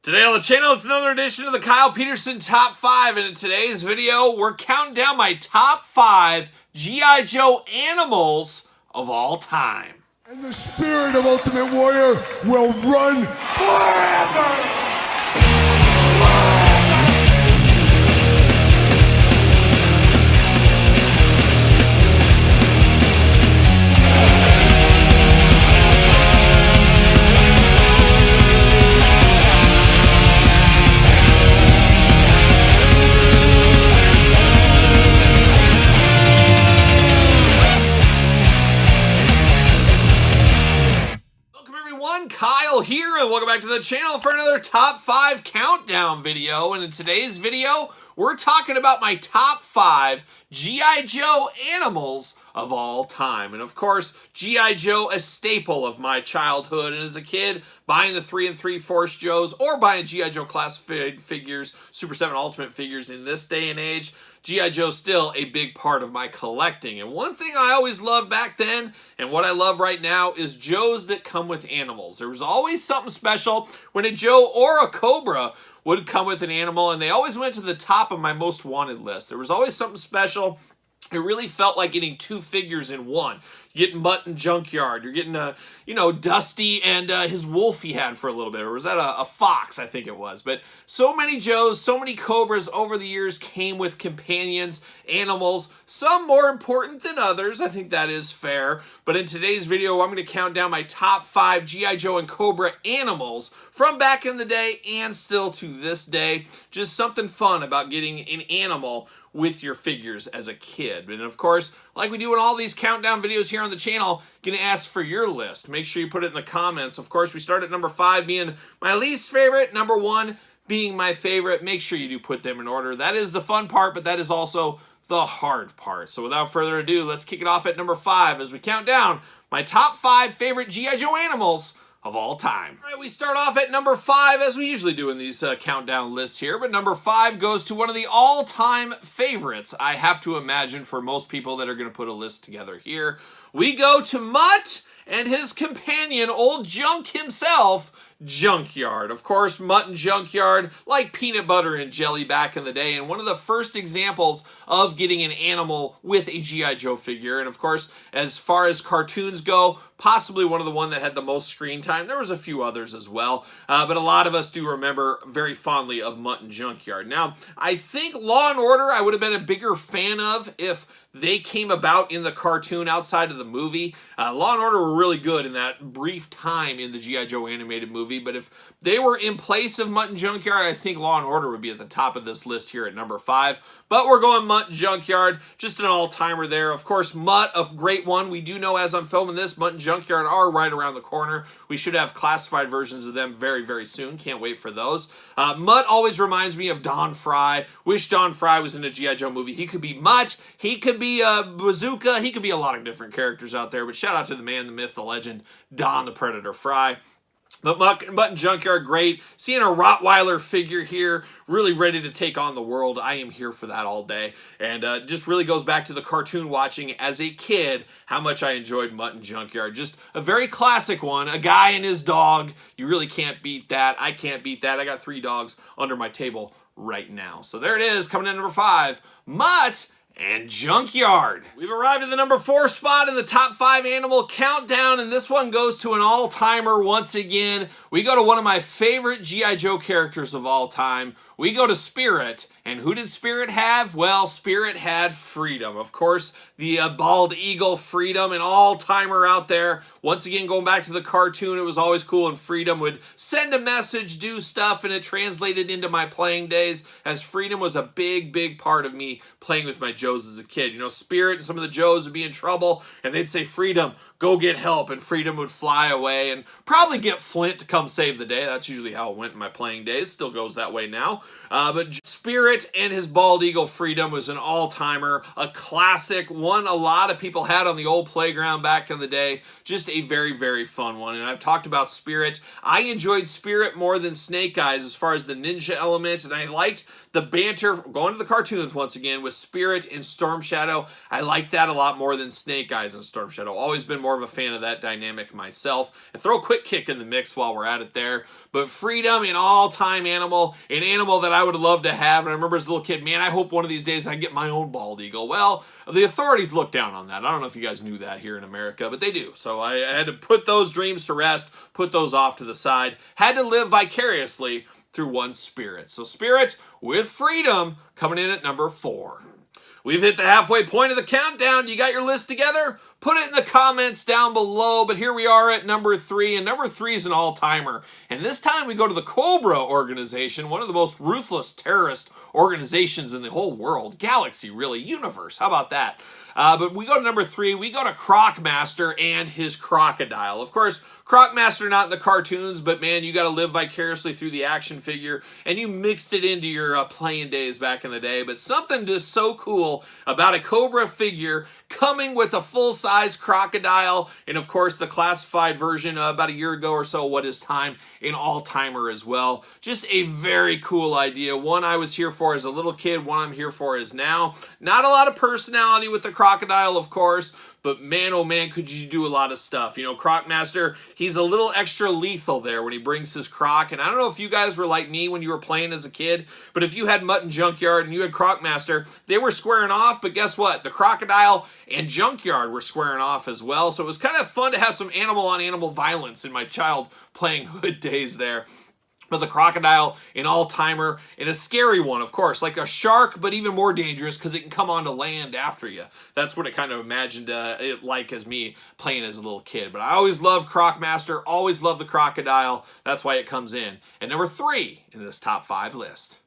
Today on the channel, it's another edition of the Kyle Peterson Top 5, and in today's video, we're counting down my top 5 G.I. Joe animals of all time. And the spirit of Ultimate Warrior will run forever! Kyle here, and welcome back to the channel for another top 5 countdown video. And in today's video, we're talking about my top 5 G.I. Joe animals of all time. And of course, G.I. Joe, a staple of my childhood. And as a kid, buying the 3 3/4 Joes or buying G.I. Joe classified figures, Super 7 Ultimate figures in this day and age, G.I. Joe's still a big part of my collecting. And one thing I always loved back then, and what I love right now, is Joes that come with animals. There was always something special when a Joe or a Cobra would come with an animal, and they always went to the top of my most wanted list. There was always something special. It really felt like getting 2 figures in one. You're getting Mutton Junkyard. You're getting, Dusty and his wolf he had for a little bit. Or was that a fox, I think it was. But so many Joes, so many Cobras over the years came with companions, animals, some more important than others. I think that is fair. But in today's video, I'm going to count down my top 5 G.I. Joe and Cobra animals from back in the day and still to this day. Just something fun about getting an animal with your figures as a kid. And of course, like we do in all these countdown videos here on the channel, gonna ask for your list. Make sure you put it in the comments. Of course, we start at number 5 being my least favorite, number 1 being my favorite. Make sure you do put them in order. That is the fun part, but that is also the hard part. So without further ado, let's kick it off at number 5 as we count down my top 5 favorite G.I. Joe animals of all time. All right, we start off at number 5, as we usually do in these countdown lists here, but number 5 goes to one of the all-time favorites, I have to imagine, for most people that are going to put a list together here. We go to Mutt and his companion, old Junk himself, Junkyard. Of course, Mutton Junkyard, like peanut butter and jelly back in the day, and one of the first examples of getting an animal with a G.I. Joe figure. And of course, as far as cartoons go, possibly one of the one that had the most screen time. There was a few others as well, but a lot of us do remember very fondly of Mutton Junkyard. Now, I think Law and Order I would have been a bigger fan of if they came about in the cartoon outside of the movie. Law and Order were really good in that brief time in the G.I. Joe animated movie, but if they were in place of Mutton Junkyard, I think Law and Order would be at the top of this list here at number 5. But we're going Mutton Junkyard, just an all-timer there. Of course, Mutt, a great one. We do know as I'm filming this, Mutton Junkyard are right around the corner. We should have classified versions of them very, very soon. Can't wait for those. Mutt always reminds me of Don Fry. Wish Don Fry was in a G.I. Joe movie. He could be Mutt. He could be Bazooka. He could be a lot of different characters out there. But shout out to the man, the myth, the legend, Don the Predator Fry. But Mutton Junkyard, great. Seeing a Rottweiler figure here, really ready to take on the world. I am here for that all day. And just really goes back to the cartoon watching as a kid, how much I enjoyed Mutton Junkyard. Just a very classic one. A guy and his dog. You really can't beat that. I can't beat that. I got 3 dogs under my table right now. So there it is, coming in number 5. Mutt and Junkyard. We've arrived at the number 4 spot in the top 5 animal countdown, and this one goes to an all-timer once again. We go to one of my favorite G.I. Joe characters of all time. We go to Spirit, and who did Spirit have? Well, Spirit had Freedom. Of course, the bald eagle Freedom, an all-timer out there. Once again, going back to the cartoon, it was always cool, and Freedom would send a message, do stuff, and it translated into my playing days, as Freedom was a big, big part of me playing with my Joes as a kid. You know, Spirit and some of the Joes would be in trouble, and they'd say, Freedom, go get help, and Freedom would fly away and probably get Flint to come save the day. That's usually how it went in my playing days. Still goes that way now. But Spirit and his bald eagle Freedom was an all-timer, a classic, one a lot of people had on the old playground back in the day. Just a a very, very fun one. And I've talked about Spirit. I enjoyed Spirit more than Snake Eyes as far as the ninja elements, and I liked the banter, going to the cartoons once again, with Spirit and Storm Shadow. I like that a lot more than Snake Eyes and Storm Shadow. Always been more of a fan of that dynamic myself. And throw a quick kick in the mix while we're at it there. But Freedom, an all-time animal, an animal that I would love to have. And I remember as a little kid, man, I hope one of these days I get my own bald eagle. Well, the authorities look down on that. I don't know if you guys knew that here in America, but they do. So I had to put those dreams to rest, put those off to the side. Had to live vicariously through one Spirit. So Spirit with Freedom coming in at number 4. We've hit the halfway point of the countdown. You got your list together? Put it in the comments down below. But here we are at number 3, and number 3 is an all-timer. And this time we go to the Cobra organization, one of the most ruthless terrorist organizations in the whole world. Galaxy, really. Universe. How about that? But we go to number 3. We go to Croc Master and his crocodile. Of course, Croc Master not in the cartoons, but man, you got to live vicariously through the action figure, and you mixed it into your playing days back in the day. But something just so cool about a Cobra figure coming with a full-size crocodile, and of course the classified version about a year ago or so, What Is Time, an all-timer as well. Just a very cool idea. One I was here for as a little kid, one I'm here for as now. Not a lot of personality with the crocodile, of course, but man, oh man, could you do a lot of stuff. You know, Croc Master, he's a little extra lethal there when he brings his croc. And I don't know if you guys were like me when you were playing as a kid, but if you had Mutton Junkyard and you had Croc Master, they were squaring off. But guess what? The crocodile and Junkyard were squaring off as well. So it was kind of fun to have some animal-on-animal violence in my child playing hood days there. But the crocodile, an all-timer, and a scary one, of course, like a shark, but even more dangerous because it can come onto land after you. That's what it kind of imagined it like as me playing as a little kid. But I always loved Croc Master, always loved the crocodile. That's why it comes in. And number 3 in this top 5 list.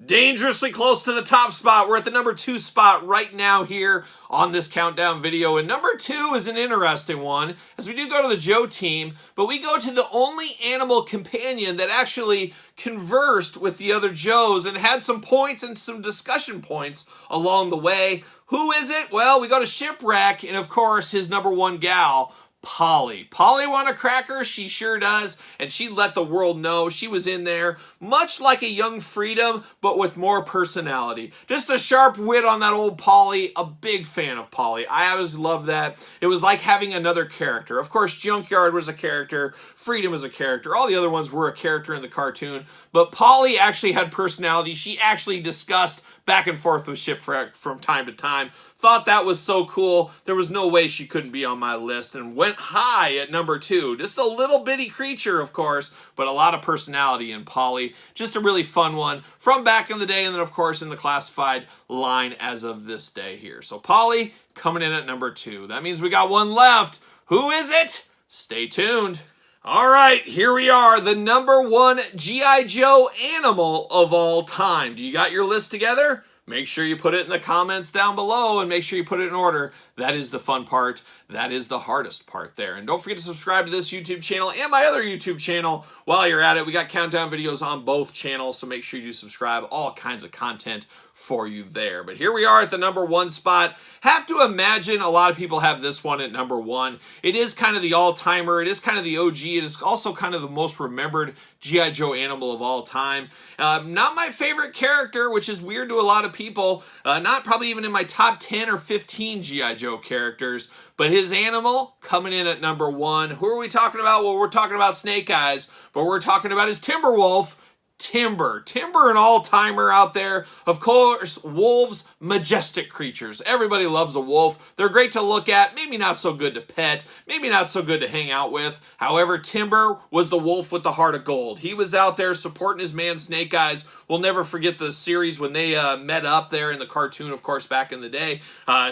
Dangerously close to the top spot. We're at the number 2 spot right now here on this countdown video. And number 2 is an interesting one, as we do go to the Joe team, but we go to the only animal companion that actually conversed with the other Joes and had some points and some discussion points along the way. Who is it? Well, we go to Shipwreck, and of course, his number 1 gal, Polly. Polly want a cracker? She sure does, and she let the world know she was in there, much like a young Freedom, but with more personality. Just a sharp wit on that old Polly. A big fan of Polly. I always loved that. It was like having another character. Of course, Junkyard was a character, Freedom was a character, all the other ones were a character in the cartoon, but Polly actually had personality. She actually discussed back and forth with Shipwreck from time to time. Thought that was so cool. There was no way she couldn't be on my list, and went high at number 2. Just a little bitty creature, of course, but a lot of personality in Polly. Just a really fun one from back in the day, and then of course in the classified line as of this day here. So Polly coming in at number 2. That means we got one left. Who is it? Stay tuned. All right, here we are, the number 1 G.I. Joe animal of all time. Do you got your list together? Make sure you put it in the comments down below, and make sure you put it in order. That is the fun part. That is the hardest part there. And don't forget to subscribe to this YouTube channel and my other YouTube channel. While you're at it, we got countdown videos on both channels, so make sure you subscribe. All kinds of content for you there. But here we are at the number 1 spot. Have to imagine a lot of people have this one at number 1. It is kind of the all-timer. It is kind of the OG. It is also kind of the most remembered G.I. Joe animal of all time. Not my favorite character, which is weird to a lot of people. Not probably even in my top 10 or 15 G.I. Joe characters. But his animal coming in at number 1. Who are we talking about? Well, we're talking about Snake Eyes, but we're talking about his Timberwolf, Timber, an all-timer out there. Of course, wolves, majestic creatures. Everybody loves a wolf. They're great to look at, maybe not so good to pet, maybe not so good to hang out with. However, Timber was the wolf with the heart of gold. He was out there supporting his man Snake Eyes. We'll never forget the series when they met up there in the cartoon, of course, back in the day.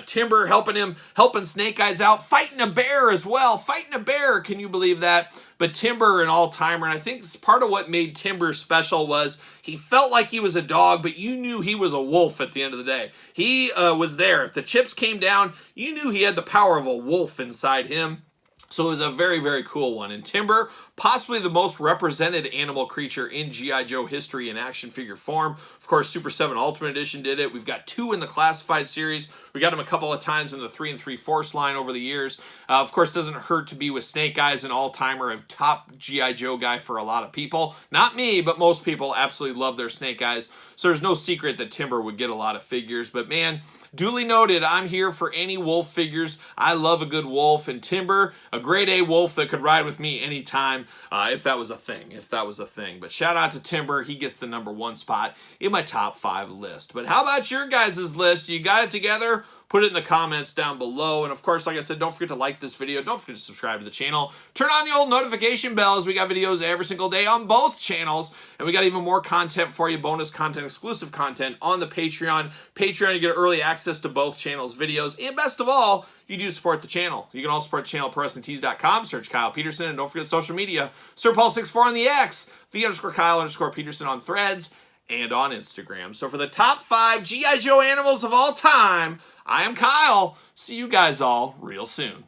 Timber helping Snake Eyes out, fighting a bear as well. Fighting a bear, can you believe that? But Timber, an all-timer, and I think part of what made Timber special was he felt like he was a dog, but you knew he was a wolf at the end of the day. He was there. If the chips came down, you knew he had the power of a wolf inside him. So it was a very, very cool one. And Timber, possibly the most represented animal creature in G.I. Joe history in action figure form. Of course, Super 7 Ultimate Edition did it. We've got 2 in the Classified series. We got him a couple of times in the 3 3/4 line over the years. Of course, doesn't hurt to be with Snake Eyes, an all-timer, a top G.I. Joe guy for a lot of people. Not me, but most people absolutely love their Snake Eyes. So there's no secret that Timber would get a lot of figures. But man, duly noted, I'm here for any wolf figures. I love a good wolf, and Timber, a grade A wolf that could ride with me anytime, if that was a thing. But shout out to Timber. He gets the #1 spot in my top 5 list. But how about your guys' list? You got it together? Put it in the comments down below. And of course, like I said, don't forget to like this video. Don't forget to subscribe to the channel. Turn on the old notification bells. We got videos every single day on both channels. And we got even more content for you, bonus content, exclusive content on the Patreon. Patreon, you get early access to both channels' videos. And best of all, you do support the channel. You can also support the channel at ProWrestlingTees.com. Search Kyle Peterson. And don't forget social media. SirPaul64 on the X. _Kyle_Peterson on Threads and on Instagram. So for the top 5 G.I. Joe animals of all time, I am Kyle. See you guys all real soon.